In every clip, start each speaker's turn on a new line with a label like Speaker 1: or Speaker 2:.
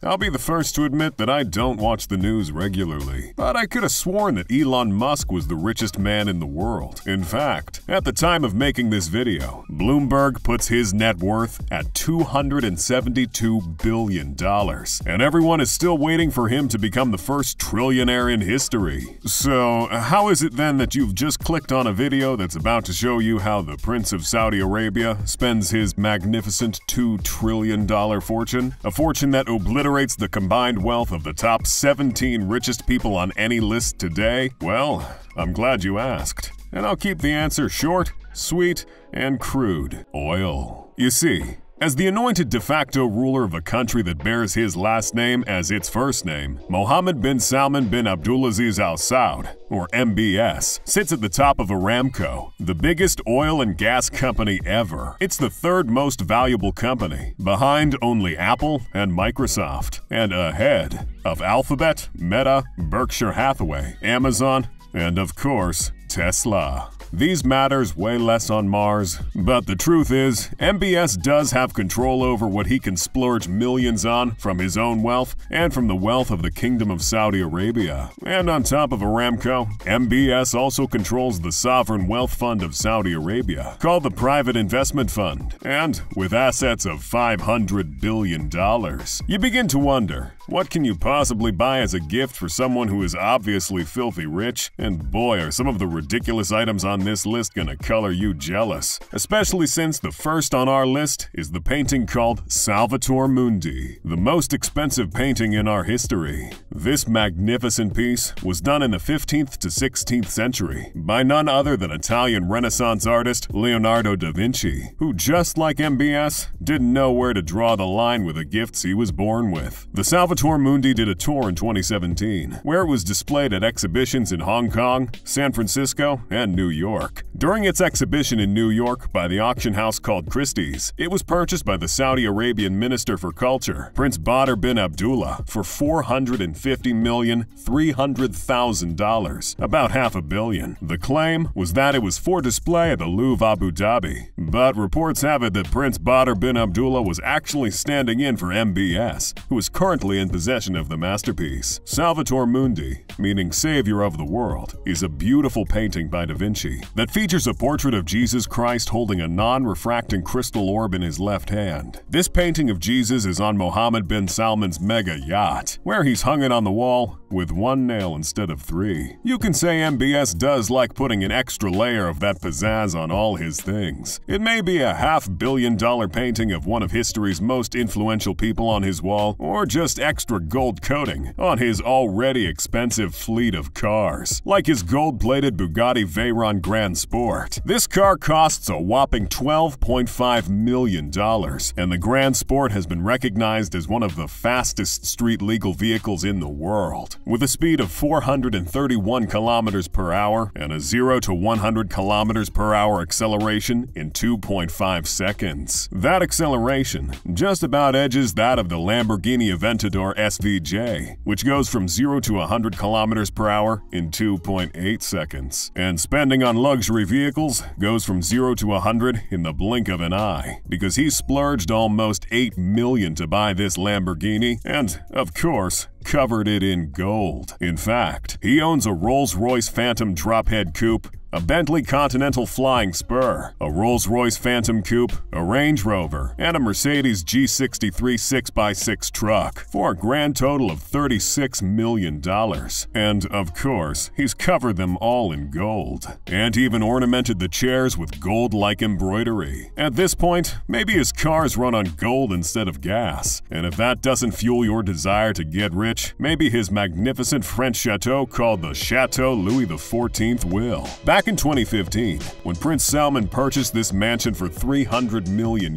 Speaker 1: I'll be the first to admit that I don't watch the news regularly, but I could have sworn that Elon Musk was the richest man in the world. In fact, at the time of making this video, Bloomberg puts his net worth at $272 billion, and everyone is still waiting for him to become the first trillionaire in history. So, how is it then that you've just clicked on a video that's about to show you how the Prince of Saudi Arabia spends his magnificent $2 trillion fortune? A fortune that obliterates the combined wealth of the top 17 richest people on any list today? Well, I'm glad you asked. And I'll keep the answer short, sweet, and crude. Oil. You see, as the anointed de facto ruler of a country that bears his last name as its first name, Mohammed bin Salman bin Abdulaziz Al Saud, or MBS, sits at the top of Aramco, the biggest oil and gas company ever. It's the third most valuable company, behind only Apple and Microsoft, and ahead of Alphabet, Meta, Berkshire Hathaway, Amazon, and of course, Tesla. These matters way less on Mars, but the truth is, MBS does have control over what he can splurge millions on from his own wealth and from the wealth of the Kingdom of Saudi Arabia. And on top of Aramco, MBS also controls the sovereign wealth fund of Saudi Arabia, called the Private Investment Fund, and with assets of $500 billion. You begin to wonder, what can you possibly buy as a gift for someone who is obviously filthy rich? And boy, are some of the ridiculous items on this list gonna color you jealous. Especially since the first on our list is the painting called Salvator Mundi, the most expensive painting in our history. This magnificent piece was done in the 15th to 16th century by none other than Italian Renaissance artist Leonardo da Vinci, who just like MBS, didn't know where to draw the line with the gifts he was born with. The Salvator Mundi did a tour in 2017, where it was displayed at exhibitions in Hong Kong, San Francisco, and New York. During its exhibition in New York by the auction house called Christie's, it was purchased by the Saudi Arabian Minister for Culture, Prince Badr bin Abdullah, for $450,300,000, about $500 million. The claim was that it was for display at the Louvre Abu Dhabi, but reports have it that Prince Badr bin Abdullah was actually standing in for MBS, who is currently in possession of the masterpiece. Salvator Mundi, meaning Savior of the World, is a beautiful painting by Da Vinci that features a portrait of Jesus Christ holding a non-refracting crystal orb in his left hand. This painting of Jesus is on Mohammed bin Salman's mega yacht, where he's hung it on the wall with one nail instead of 3. You can say MBS does like putting an extra layer of that pizzazz on all his things. It may be a $500 million painting of one of history's most influential people on his wall, or just extra gold coating on his already expensive fleet of cars, like his gold-plated Bugatti Veyron Grand Sport. This car costs a whopping $12.5 million, and the Grand Sport has been recognized as one of the fastest street-legal vehicles in the world, with a speed of 431 kilometers per hour and a 0 to 100 kilometers per hour acceleration in 2.5 seconds. That acceleration just about edges that of the Lamborghini Aventador SVJ, which goes from 0 to 100 kilometers per hour in 2.8 seconds. And spending on luxury vehicles goes from 0 to 100 in the blink of an eye, because he splurged almost $8 million to buy this Lamborghini and, of course, covered it in gold. In fact, he owns a Rolls-Royce Phantom drophead coupe, a Bentley Continental Flying Spur, a Rolls-Royce Phantom Coupe, a Range Rover, and a Mercedes G63 6x6 truck, for a grand total of $36 million. And, of course, he's covered them all in gold, and even ornamented the chairs with gold-like embroidery. At this point, maybe his cars run on gold instead of gas, and if that doesn't fuel your desire to get rich, maybe his magnificent French chateau called the Chateau Louis XIV will. Back in 2015, when Prince Salman purchased this mansion for $300 million,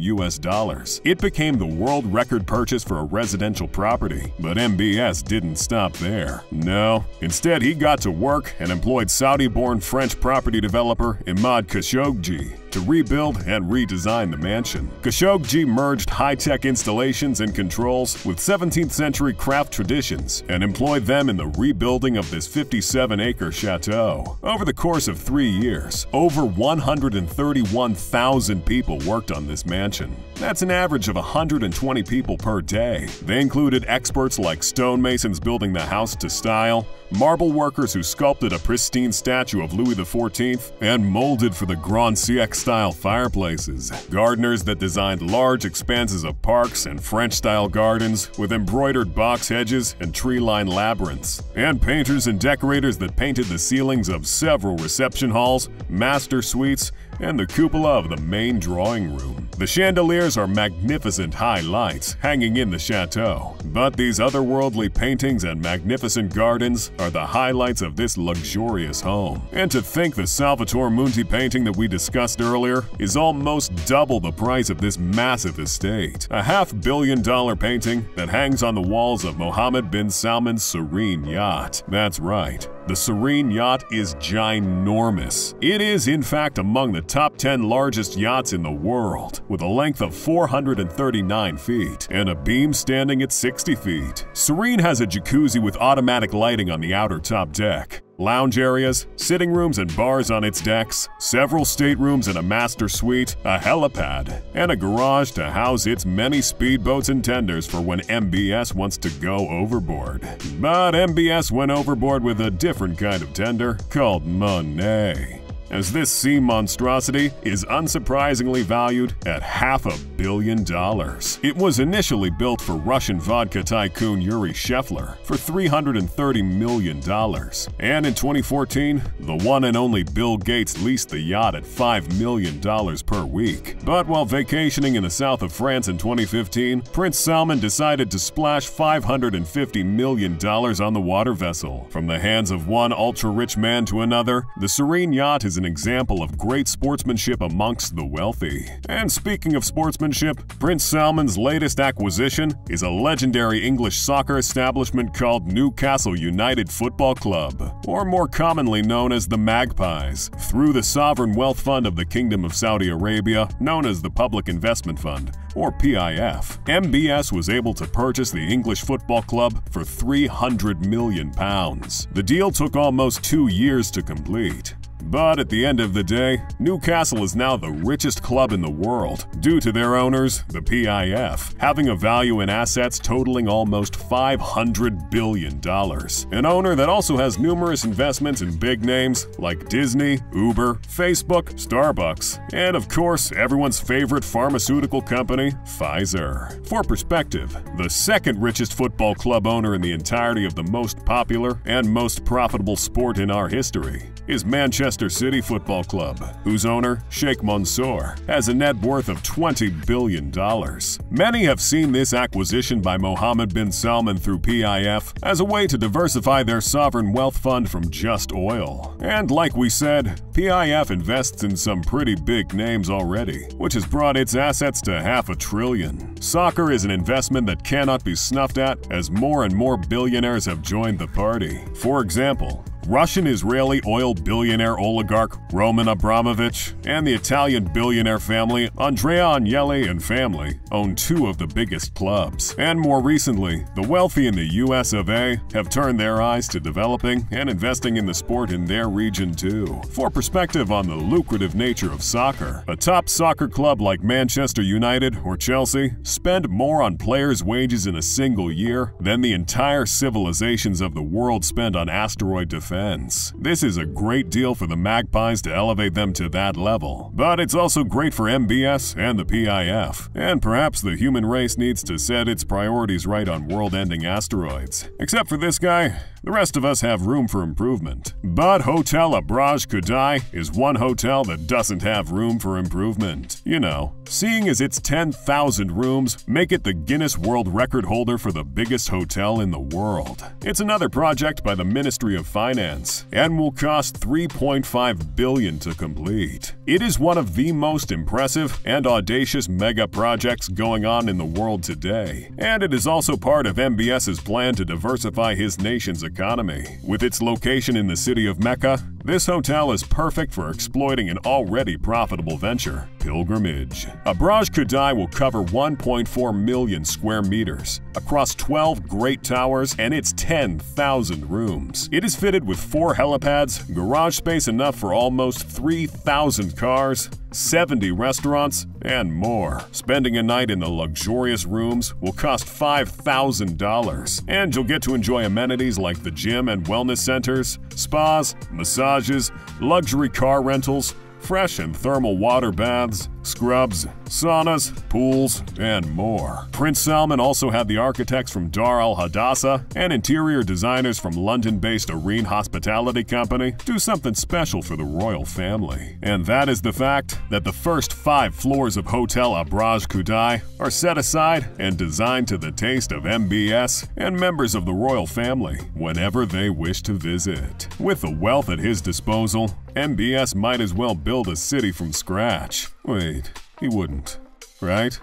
Speaker 1: it became the world record purchase for a residential property. But MBS didn't stop there. No, instead he got to work and employed Saudi-born French property developer Imad Khashoggi to rebuild and redesign the mansion. Khashoggi merged high-tech installations and controls with 17th century craft traditions and employed them in the rebuilding of this 57-acre chateau. Over the course of 3 years, over 131,000 people worked on this mansion. That's an average of 120 people per day. They included experts like stonemasons building the house to style, marble workers who sculpted a pristine statue of Louis XIV and molded for the Grand Siècle-style fireplaces, gardeners that designed large expanses of parks and French-style gardens with embroidered box hedges and tree-lined labyrinths, and painters and decorators that painted the ceilings of several reception halls, master suites, and the cupola of the main drawing room. The chandeliers are magnificent high lights hanging in the chateau, but these otherworldly paintings and magnificent gardens are the highlights of this luxurious home. And to think the Salvator Mundi painting that we discussed earlier is almost double the price of this massive estate. A $500 million painting that hangs on the walls of Mohammed bin Salman's serene yacht. That's right. The serene yacht is ginormous. It is, in fact, among the top 10 largest yachts in the world, with a length of 439 feet and a beam standing at 60 feet. Serene has a jacuzzi with automatic lighting on the outer top deck, lounge areas, sitting rooms and bars on its decks, several staterooms and a master suite, a helipad, and a garage to house its many speedboats and tenders for when MBS wants to go overboard. But MBS went overboard with a different kind of tender called Monet, as this sea monstrosity is unsurprisingly valued at $500 million. It was initially built for Russian vodka tycoon Yuri Shefler for $330 million, and in 2014, the one and only Bill Gates leased the yacht at $5 million per week. But while vacationing in the south of France in 2015, Prince Salman decided to splash $550 million on the water vessel. From the hands of one ultra-rich man to another, the Serene yacht is an example of great sportsmanship amongst the wealthy. And speaking of sportsmanship, Prince Salman's latest acquisition is a legendary English soccer establishment called Newcastle United Football Club, or more commonly known as the Magpies, through the Sovereign Wealth Fund of the Kingdom of Saudi Arabia, known as the Public Investment Fund, or PIF. MBS was able to purchase the English football club for £300 million. The deal took almost 2 years to complete. But at the end of the day, Newcastle is now the richest club in the world, due to their owners, the PIF, having a value in assets totaling almost $500 billion. An owner that also has numerous investments in big names like Disney, Uber, Facebook, Starbucks, and of course, everyone's favorite pharmaceutical company, Pfizer. For perspective, the second richest football club owner in the entirety of the most popular and most profitable sport in our history is Manchester City Football Club, whose owner, Sheikh Mansour, has a net worth of $20 billion. Many have seen this acquisition by Mohammed bin Salman through PIF as a way to diversify their sovereign wealth fund from just oil. And like we said, PIF invests in some pretty big names already, which has brought its assets to $500 billion. Soccer is an investment that cannot be snuffed at, as more and more billionaires have joined the party. For example, Russian-Israeli oil billionaire oligarch Roman Abramovich and the Italian billionaire family Andrea Agnelli and family own 2 of the biggest clubs. And more recently, the wealthy in the US of A have turned their eyes to developing and investing in the sport in their region too. For perspective on the lucrative nature of soccer, a top soccer club like Manchester United or Chelsea spend more on players' wages in a single year than the entire civilizations of the world spend on asteroid defense. This is a great deal for the Magpies to elevate them to that level, but it's also great for MBS and the PIF, and perhaps the human race needs to set its priorities right on world-ending asteroids. Except for this guy, the rest of us have room for improvement. But Hotel Abraj Khudai is one hotel that doesn't have room for improvement. You know, seeing as its 10,000 rooms make it the Guinness World Record holder for the biggest hotel in the world. It's another project by the Ministry of Finance and will cost $3.5 billion to complete. It is one of the most impressive and audacious mega projects going on in the world today, and it is also part of MBS's plan to diversify his nation's economy. With its location in the city of Mecca, this hotel is perfect for exploiting an already profitable venture, pilgrimage. Abraj Khudai will cover 1.4 million square meters across 12 great towers and its 10,000 rooms. It is fitted with 4 helipads, garage space enough for almost 3,000 cars, 70 restaurants, and more. Spending a night in the luxurious rooms will cost $5,000, and you'll get to enjoy amenities like the gym and wellness centers, spas, massages, luxury car rentals, fresh and thermal water baths, scrubs, saunas, pools, and more. Prince Salman also had the architects from Dar Al Hadassah and interior designers from London-based Arene Hospitality Company do something special for the royal family. And that is the fact that the first 5 floors of Hotel Abraj Khudai are set aside and designed to the taste of MBS and members of the royal family whenever they wish to visit. With the wealth at his disposal, MBS might as well build a city from scratch. Wait, he wouldn't, right?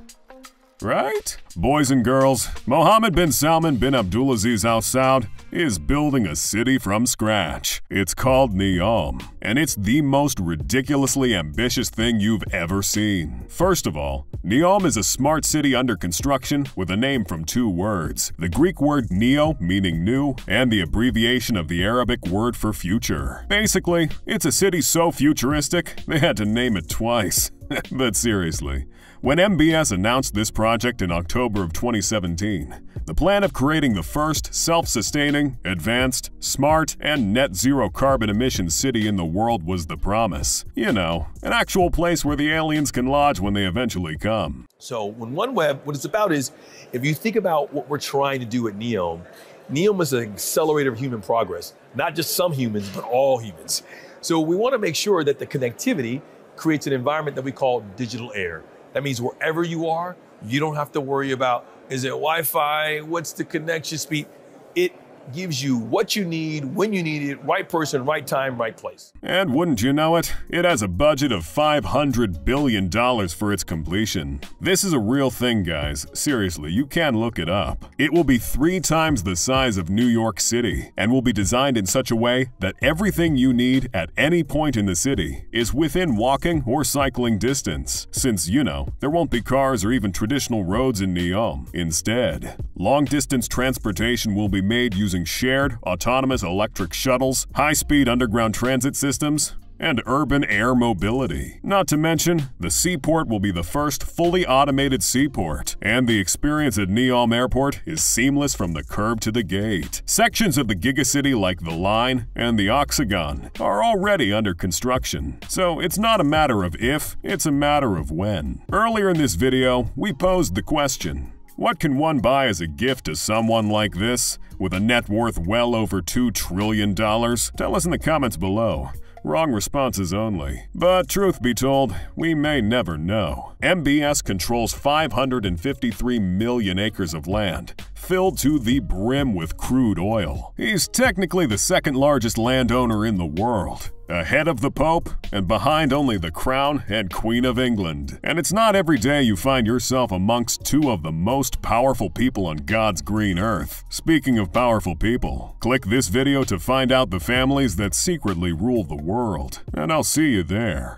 Speaker 1: Right? Boys and girls, Mohammed bin Salman bin Abdulaziz Al Saud is building a city from scratch. It's called Neom, and it's the most ridiculously ambitious thing you've ever seen. First of all, Neom is a smart city under construction with a name from 2 words, the Greek word neo meaning new, and the abbreviation of the Arabic word for future. Basically, it's a city so futuristic, they had to name it twice. But seriously, when MBS announced this project in October of 2017, the plan of creating the first self-sustaining, advanced, smart, and net zero carbon emission city in the world was the promise. You know, an actual place where the aliens can lodge when they eventually come.
Speaker 2: So when OneWeb, what it's about is, if you think about what we're trying to do at Neom, Neom is an accelerator of human progress, not just some humans, but all humans. So we want to make sure that the connectivity creates an environment that we call digital air. That means wherever you are, you don't have to worry about, is it Wi-Fi, what's the connection speed? It gives you what you need, when you need it, right person, right time, right place.
Speaker 1: And wouldn't you know it, it has a budget of $500 billion for its completion. This is a real thing, guys. Seriously, you can look it up. It will be 3 times the size of New York City and will be designed in such a way that everything you need at any point in the city is within walking or cycling distance, since, you know, there won't be cars or even traditional roads in Neom. Instead, long-distance transportation will be made using shared, autonomous electric shuttles, high-speed underground transit systems, and urban air mobility. Not to mention, the seaport will be the first fully automated seaport, and the experience at Neom Airport is seamless from the curb to the gate. Sections of the gigacity like the Line and the Octagon are already under construction, so it's not a matter of if, it's a matter of when. Earlier in this video, we posed the question, what can one buy as a gift to someone like this, with a net worth well over $2 trillion? Tell us in the comments below. Wrong responses only. But truth be told, we may never know. MBS controls 553 million acres of land, filled to the brim with crude oil. He's technically the 2nd largest landowner in the world, ahead of the Pope and behind only the Crown and Queen of England. And it's not every day you find yourself amongst 2 of the most powerful people on God's green earth. Speaking of powerful people, click this video to find out the families that secretly rule the world, and I'll see you there.